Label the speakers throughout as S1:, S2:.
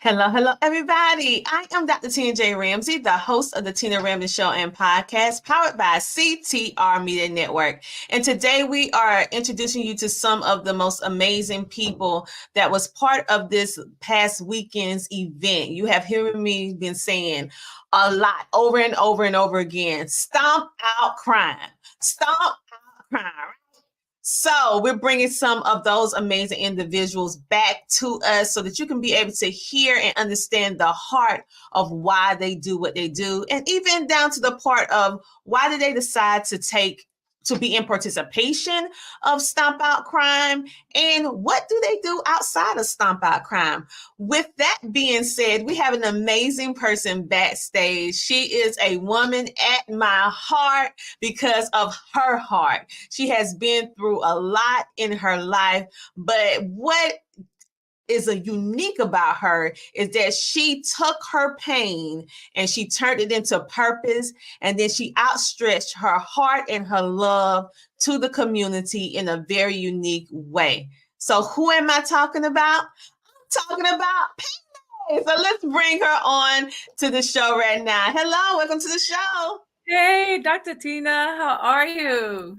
S1: Hello, everybody. I am Dr. Tina J. Ramsey, the host of the Tina Ramsey Show and podcast, powered by CTR Media Network. And today we are introducing you to some of the most amazing people that was part of this past weekend's event. You have heard me been saying a lot over and over and over again. Stomp out crime. Stomp out crime. So we're bringing some of those amazing individuals back to us so that you can be able to hear and understand the heart of why they do what they do, and even down to the part of why did they decide to be in participation of Stomp Out Crime, and what do they do outside of Stomp Out Crime. With that being said, we have an amazing person backstage. She is a woman at my heart because of her heart. She has been through a lot in her life, but what is a unique about her is that she took her pain and she turned it into purpose, and then she outstretched her heart and her love to the community in a very unique way. So who am I talking about? I'm talking about Pele. So let's bring her on to the show right now. Hello, welcome to the show.
S2: Hey, Dr. Tina, how are you?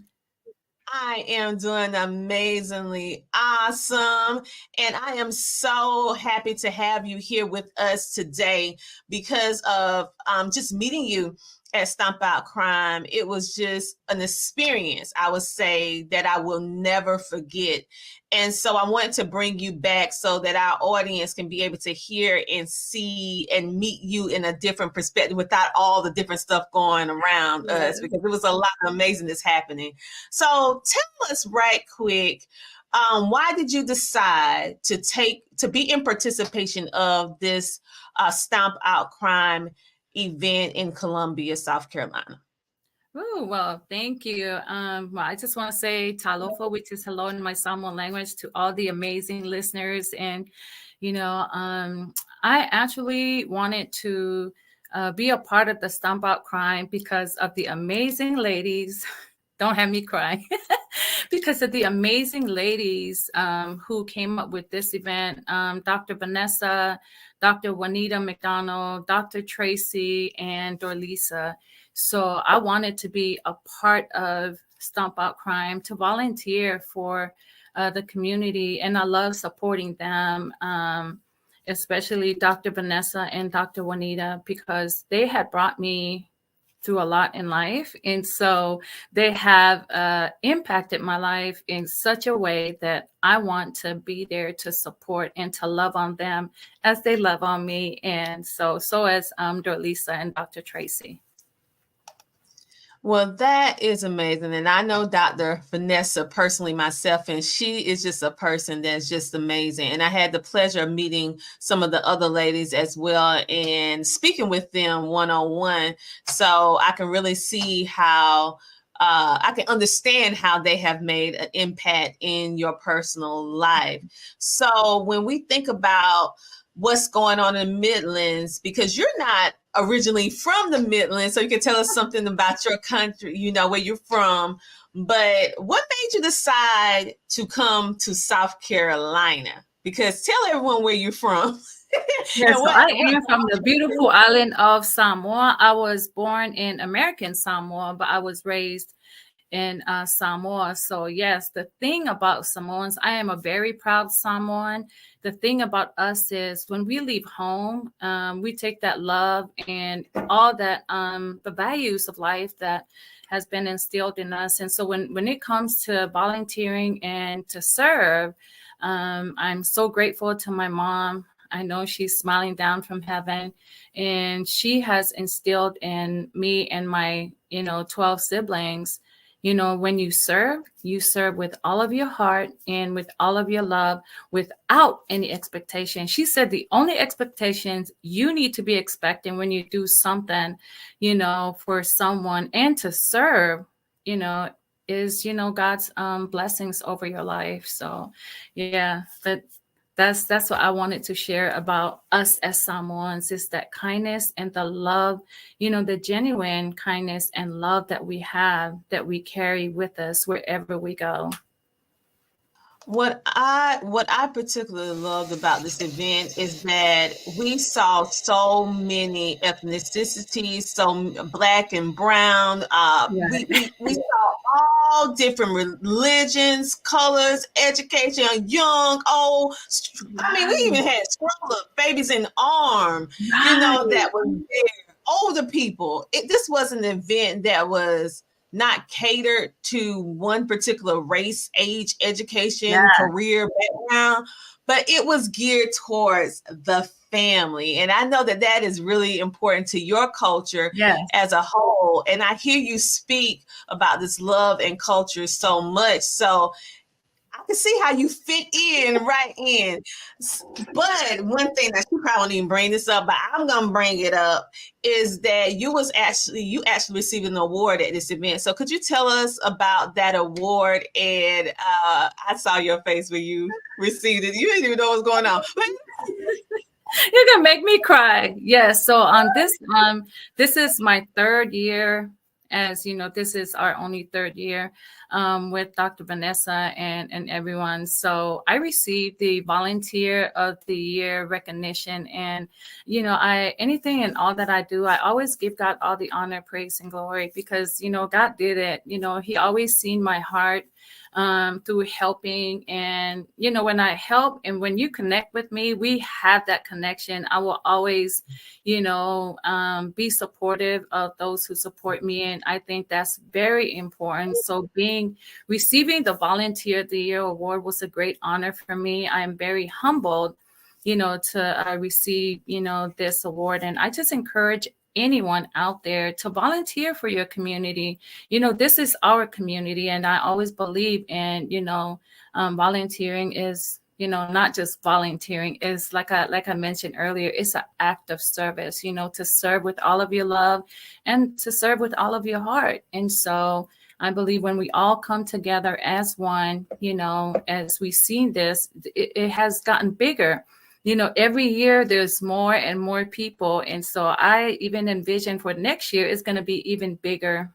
S1: I am doing amazingly awesome. And I am so happy to have you here with us today because of just meeting you at Stomp Out Crime. It was just an experience, I would say, that I will never forget. And so I wanted to bring you back so that our audience can be able to hear and see and meet you in a different perspective without all the different stuff going around us, because it was a lot of amazingness happening. So tell us right quick, why did you decide to be in participation of this Stomp Out Crime event in Columbia, South Carolina?
S2: Oh, well, thank you. Well, I just want to say talofa, which is hello in my Samoan language, to all the amazing listeners. And, I actually wanted to be a part of the Stomp Out Crime because of the amazing ladies. Don't have me cry. Because of the amazing ladies who came up with this event, Dr. Vanessa, Dr. Juanita McDonald, Dr. Tracy, and Dorlisa. So I wanted to be a part of Stomp Out Crime, to volunteer for the community, and I love supporting them, especially Dr. Vanessa and Dr. Juanita, because they had brought me through a lot in life. And so they have impacted my life in such a way that I want to be there to support and to love on them as they love on me. And so as Dorlisa and Dr. Tracy.
S1: Well, that is amazing. And I know Dr. Vanessa personally myself, and she is just a person that's just amazing. And I had the pleasure of meeting some of the other ladies as well and speaking with them one-on-one. So I can really see how I can understand how they have made an impact in your personal life. So when we think about what's going on in the Midlands, because you're not originally from the Midlands, so you can tell us something about your country, where you're from. But what made you decide to come to South Carolina? Because tell everyone where you're from.
S2: Yes, so I am from the beautiful island of Samoa. I was born in American Samoa, but I was raised in Samoa. So yes, the thing about Samoans, I am a very proud Samoan. The thing about us is when we leave home, we take that love and all that, the values of life that has been instilled in us. And so when it comes to volunteering and to serve, I'm so grateful to my mom. I know she's smiling down from heaven, and she has instilled in me and my, 12 siblings, when you serve with all of your heart and with all of your love, without any expectation. She said the only expectations you need to be expecting when you do something, for someone and to serve, is, God's blessings over your life. So yeah, that's what I wanted to share about us as Samoans, is that kindness and the love, the genuine kindness and love that we have, that we carry with us wherever we go.
S1: What I particularly loved about this event is that we saw so many ethnicities, black and brown.
S2: Yeah.
S1: We saw all different religions, colors, education, young, old. I mean, we
S2: Right.
S1: even had stroller babies in arm,
S2: Right.
S1: that was there. Older people. This was an event that was not catered to one particular race, age, education,
S2: Yeah.
S1: career, background, but it was geared towards the family. And I know that that is really important to your culture
S2: Yes.
S1: as a whole. And I hear you speak about this love and culture so much. So I can see how you fit in right in. But one thing that you probably won't even bring this up, but I'm gonna bring it up, is that you actually received an award at this event. So could you tell us about that award? And I saw your face when you received it. You didn't even know what was going on.
S2: You're gonna make me cry. Yes. So on this is my third year. As you know, this is our only third year with Dr. Vanessa and everyone. So I received the Volunteer of the Year recognition, and I anything and all that I do, I always give God all the honor, praise, and glory because God did it. He always seen my heart through helping. And, when I help and when you connect with me, we have that connection. I will always, be supportive of those who support me. And I think that's very important. So receiving the Volunteer of the Year award was a great honor for me. I am very humbled to receive, this award. And I just encourage anyone out there to volunteer for your community. This is our community, and I always believe in, volunteering is, not just volunteering, is like I mentioned earlier, it's an act of service, to serve with all of your love and to serve with all of your heart. And so I believe when we all come together as one, as we've seen this, it has gotten bigger. Every year there's more and more people. And so I even envision for next year it's going to be even bigger.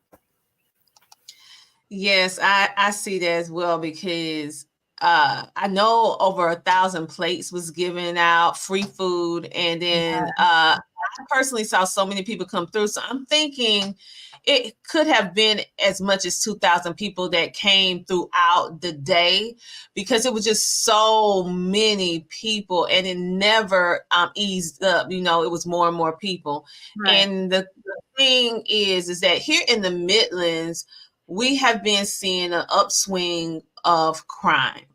S1: Yes, I see that as well because I know over 1,000 plates was given out, free food, and then I personally saw so many people come through. So I'm thinking it could have been as much as 2,000 people that came throughout the day because it was just so many people, and it never eased up. It was more and more people.
S2: Right.
S1: And the thing is that here in the Midlands, we have been seeing an upswing of crime.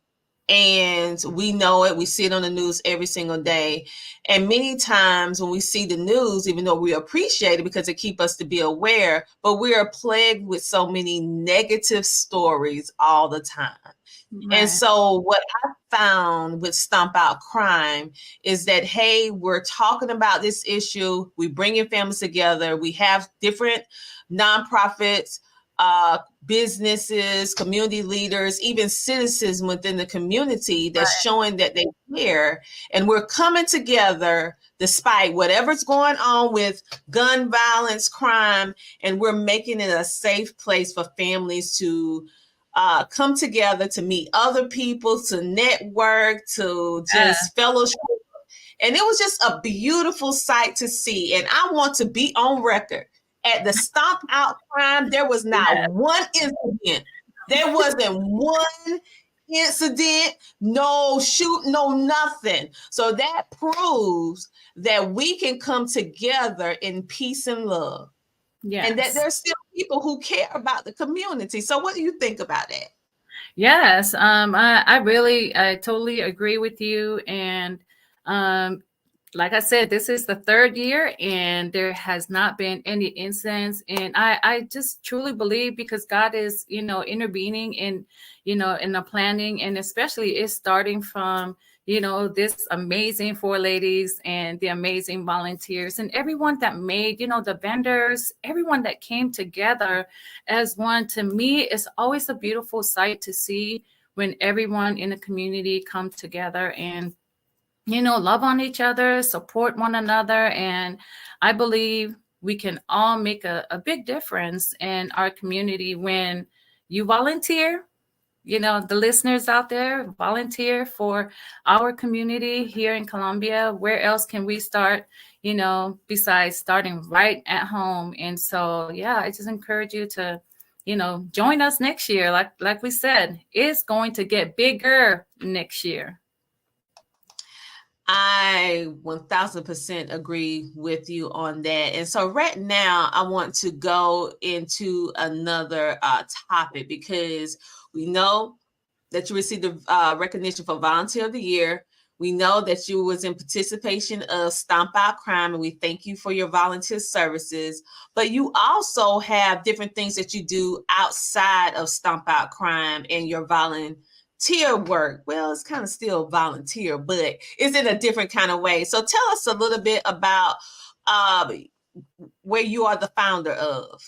S1: And we know it. We see it on the news every single day. And many times when we see the news, even though we appreciate it because it keeps us to be aware, but we are plagued with so many negative stories all the time. And
S2: Right.
S1: so what I found with Stomp Out Crime is that, hey, we're talking about this issue. We bring in families together. We have different nonprofits, businesses, community leaders, even citizens within the community that's showing that they care. And we're coming together despite whatever's going on with gun violence, crime, and we're making it a safe place for families to come together, to meet other people, to network, to
S2: Yeah.
S1: just fellowship. And it was just a beautiful sight to see. And I want to be on record. At the Stomp Out Crime, there was not
S2: Yeah.
S1: one incident. There wasn't one incident, no shoot, no nothing. So that proves that we can come together in peace and love. And that
S2: Yes.
S1: there's still people who care about the community. So what do you think about that?
S2: Yes. I totally agree with you. And um, like I said, this is the third year and there has not been any incidents. And I just truly believe because God is, intervening in the planning, and especially it's starting from, this amazing four ladies and the amazing volunteers and everyone that made, the vendors, everyone that came together as one. To me, it's always a beautiful sight to see when everyone in the community come together and love on each other, support one another. And I believe we can all make a big difference in our community when you volunteer. the listeners out there, volunteer for our community here in Colombia. Where else can we start, besides starting right at home? And so, yeah, I just encourage you to, join us next year. Like we said, it's going to get bigger next year.
S1: I 1000% agree with you on that. And so right now, I want to go into another topic, because we know that you received the recognition for Volunteer of the Year. We know that you was in participation of Stomp Out Crime, and we thank you for your volunteer services. But you also have different things that you do outside of Stomp Out Crime and your volunteer work. Well, it's kind of still volunteer, but it's in a different kind of way. So tell us a little bit about where you are the founder of.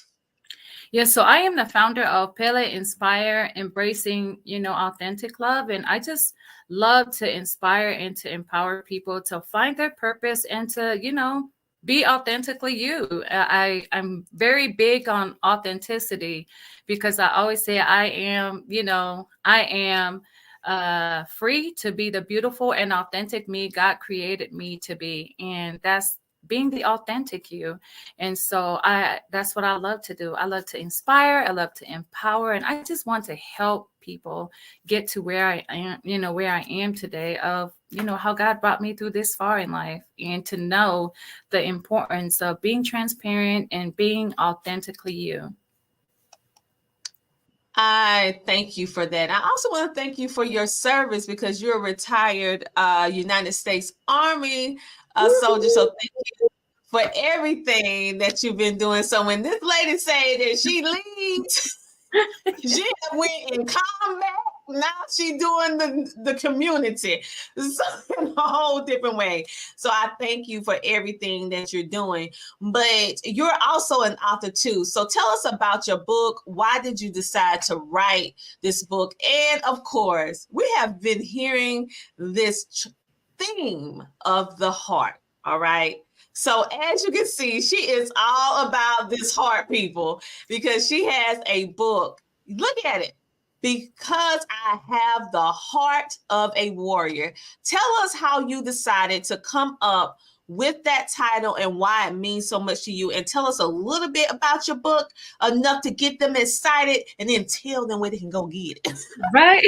S2: Yeah, so I am the founder of Pele Inspire, Embracing, Authentic Love. And I just love to inspire and to empower people to find their purpose and to, be authentically you. I'm very big on authenticity, because I always say I am free to be the beautiful and authentic me God created me to be. And that's being the authentic you. And so that's what I love to do. I love to inspire, I love to empower, and I just want to help people get to where I am, where I am today, of, how God brought me through this far in life, and to know the importance of being transparent and being authentically you.
S1: I thank you for that. I also want to thank you for your service, because you're a retired United States Army soldier. So thank you for everything that you've been doing. So when this lady say that she leaves, she went in combat. Now she doing the community, so in a whole different way. So I thank you for everything that you're doing. But you're also an author too. So tell us about your book. Why did you decide to write this book? And of course, we have been hearing this theme of the heart. All right. So as you can see, she is all about this heart, people, because she has a book. Look at it. Because I have the heart of a warrior. Tell us how you decided to come up with that title and why it means so much to you. And tell us a little bit about your book, enough to get them excited, and then tell them where they can go get it.
S2: Right.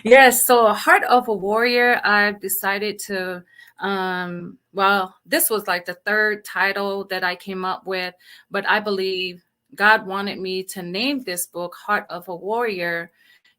S2: Yes. So Heart of a Warrior, I've decided to, this was like the third title that I came up with, but I believe God wanted me to name this book Heart of a Warrior,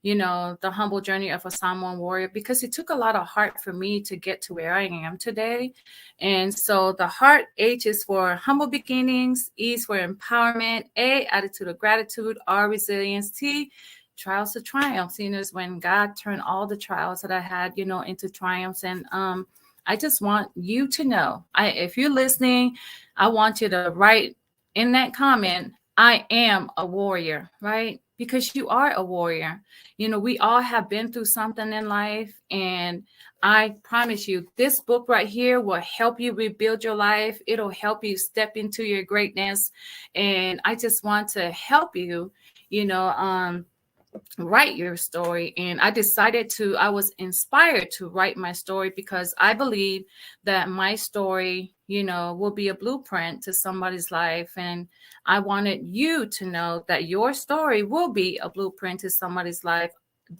S2: the humble journey of a Samoan warrior, because it took a lot of heart for me to get to where I am today. And so the heart, H is for humble beginnings, E is for empowerment, A, attitude of gratitude, R, resilience, T, trials to triumphs. Is when God turned all the trials that I had, into triumphs. And I just want you to know, if you're listening, I want you to write in that comment, I am a warrior, right? Because you are a warrior. We all have been through something in life. And I promise you, this book right here will help you rebuild your life. It'll help you step into your greatness. And I just want to help you, write your story. And I was inspired to write my story, because I believe that my story, will be a blueprint to somebody's life. And I wanted you to know that your story will be a blueprint to somebody's life.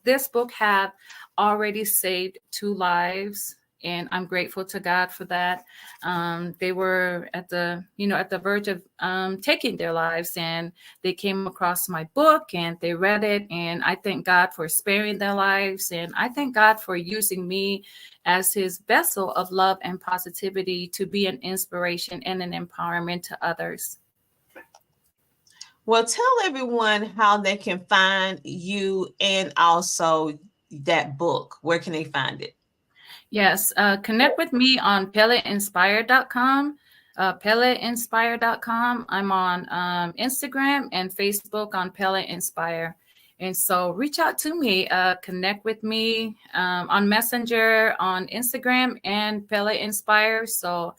S2: This book have already saved 2 lives, and I'm grateful to God for that. They were at the verge of taking their lives, and they came across my book and they read it. And I thank God for sparing their lives. And I thank God for using me as his vessel of love and positivity to be an inspiration and an empowerment to others.
S1: Well, tell everyone how they can find you and also that book. Where can they find it?
S2: Yes, connect with me on peleinspire.com. Peleinspire.com. I'm on Instagram and Facebook on Pele Inspire. And so reach out to me, connect with me on Messenger, on Instagram, and Pele Inspire. So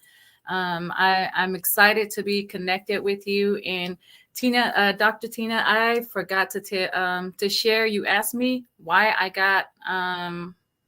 S2: I'm excited to be connected with you and Tina, Dr. Tina, I forgot to share. You asked me why I got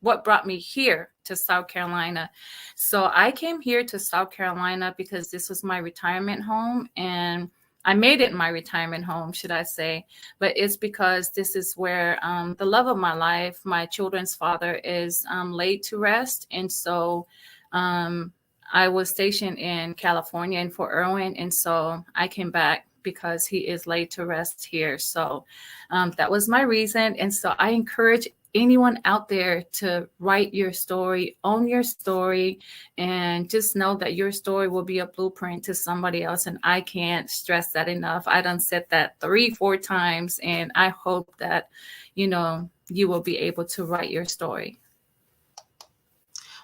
S2: what brought me here to South Carolina. So I came here to South Carolina because this was my retirement home, and I made it my retirement home, should I say. But it's because this is where the love of my life, my children's father, is laid to rest. And so I was stationed in California in Fort Irwin. And so I came back because he is laid to rest here. So that was my reason. And so I encourage anyone out there to write your story, own your story, and just know that your story will be a blueprint to somebody else. And I can't stress that enough. I done said that 3-4 times, and I hope that, you will be able to write your story.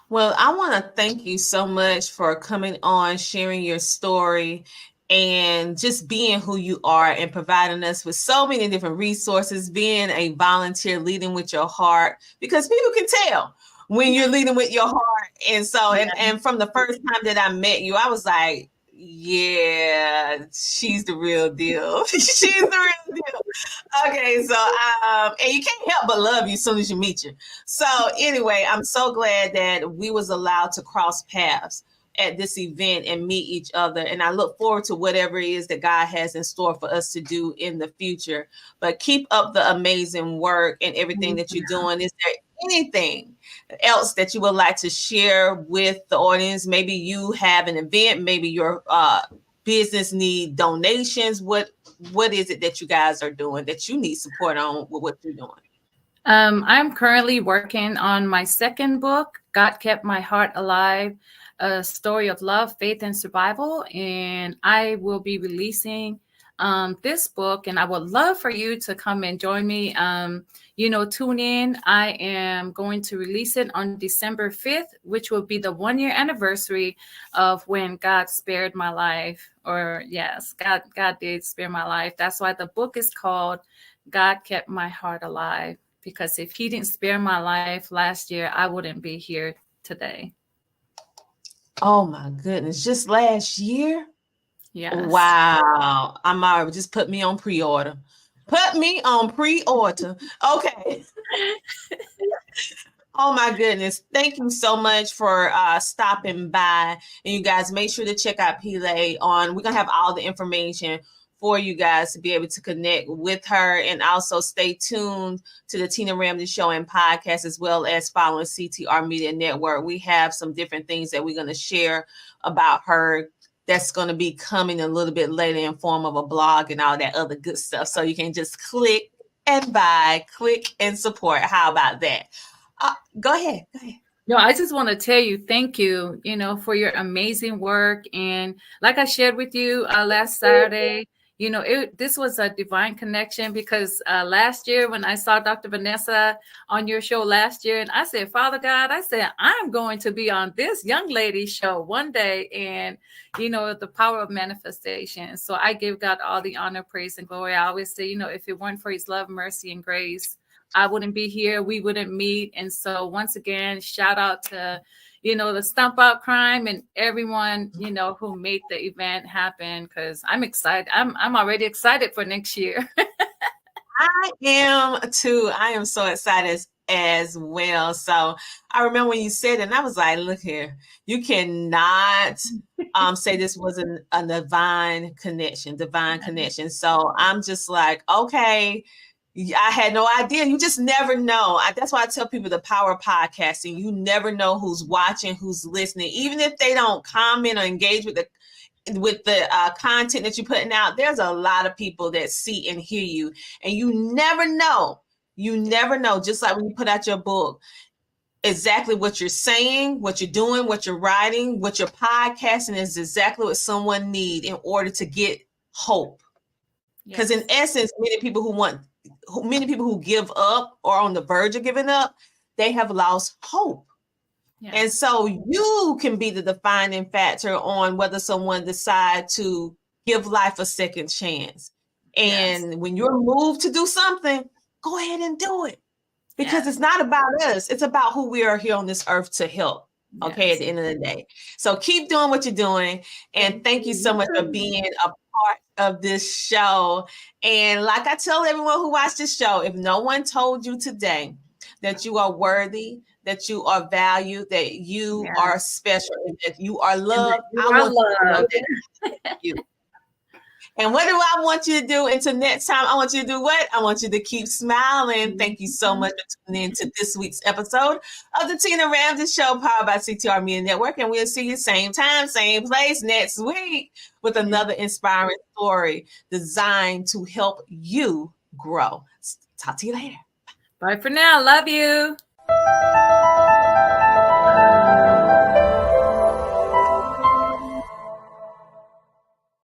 S1: Well, I want to thank you so much for coming on, sharing your story, and just being who you are and providing us with so many different resources, being a volunteer, leading with your heart, because people can tell when you're leading with your heart. And so, and from the first time that I met you, I was like, yeah, she's the real deal. She's the real deal. Okay, so and you can't help but love you as soon as you meet you. So anyway, I'm so glad that we was allowed to cross paths at this event and meet each other. And I look forward to whatever it is that God has in store for us to do in the future. But keep up the amazing work and everything that you're doing. Is there anything else that you would like to share with the audience? Maybe you have an event, maybe your business need donations. What is it that you guys are doing that you need support on with what you're doing?
S2: I'm currently working on my second book, God Kept My Heart Alive, a story of love, faith, and survival. And I will be releasing this book, and I would love for you to come and join me. Tune in. I am going to release it on December 5th, which will be the 1-year anniversary of when God spared my life. Or yes, God did spare my life. That's why the book is called God Kept My Heart Alive, because if he didn't spare my life last year, I wouldn't be here today.
S1: Oh my goodness, just last year?
S2: Yes.
S1: Wow. I'm already, just put me on pre-order. Put me on pre-order. Okay. Oh my goodness. Thank you so much for stopping by. And you guys make sure to check out Pele we're going to have all the information for you guys to be able to connect with her, and also stay tuned to the Tina Ramsey Show and podcast, as well as following CTR Media Network. We have some different things that we're going to share about her that's going to be coming a little bit later in form of a blog and all that other good stuff. So you can just click and buy, click and support. How about that? Go ahead.
S2: No, I just want to tell you, thank you, for your amazing work. And like I shared with you last Saturday, this was a divine connection, because last year when I saw Dr. Vanessa on your show last year, and I said, Father God, I'm going to be on this young lady show one day, and, the power of manifestation. So I give God all the honor, praise, and glory. I always say, if it weren't for his love, mercy, and grace, I wouldn't be here. We wouldn't meet. And so once again, shout out to, the Stump Out Crime and everyone, who made the event happen, because I'm excited. I'm already excited for next year.
S1: I am too. I am so excited as well. So I remember when you said it, and I was like, look here, you cannot say this wasn't a divine connection. So I'm just like, okay. I had no idea. You just never know. That's why I tell people the power of podcasting. You never know who's watching, who's listening. Even if they don't comment or engage with the content that you're putting out, there's a lot of people that see and hear you. And you never know. Just like when you put out your book, exactly what you're saying, what you're doing, what you're writing, what you're podcasting is exactly what someone needs in order to get hope. Because in essence, many people who give up or on the verge of giving up, they have lost hope. Yeah. And so you can be the defining factor on whether someone decides to give life a second chance. And when you're moved to do something, go ahead and do it. Because it's not about us. It's about who we are here on this earth to help. Okay, at the end of the day. So keep doing what you're doing. And thank you so much for being a part of this show. And like I tell everyone who watched this show, if no one told you today that you are worthy, that you are valued, that you are special, and that you are loved, I want you to know that you. And what do I want you to do until next time? I want you to do what? I want you to keep smiling. Thank you so much for tuning in to this week's episode of the Tina Ramsey Show, powered by CTR Media Network. And we'll see you same time, same place next week with another inspiring story designed to help you grow. Talk to you later.
S2: Bye for now. Love you.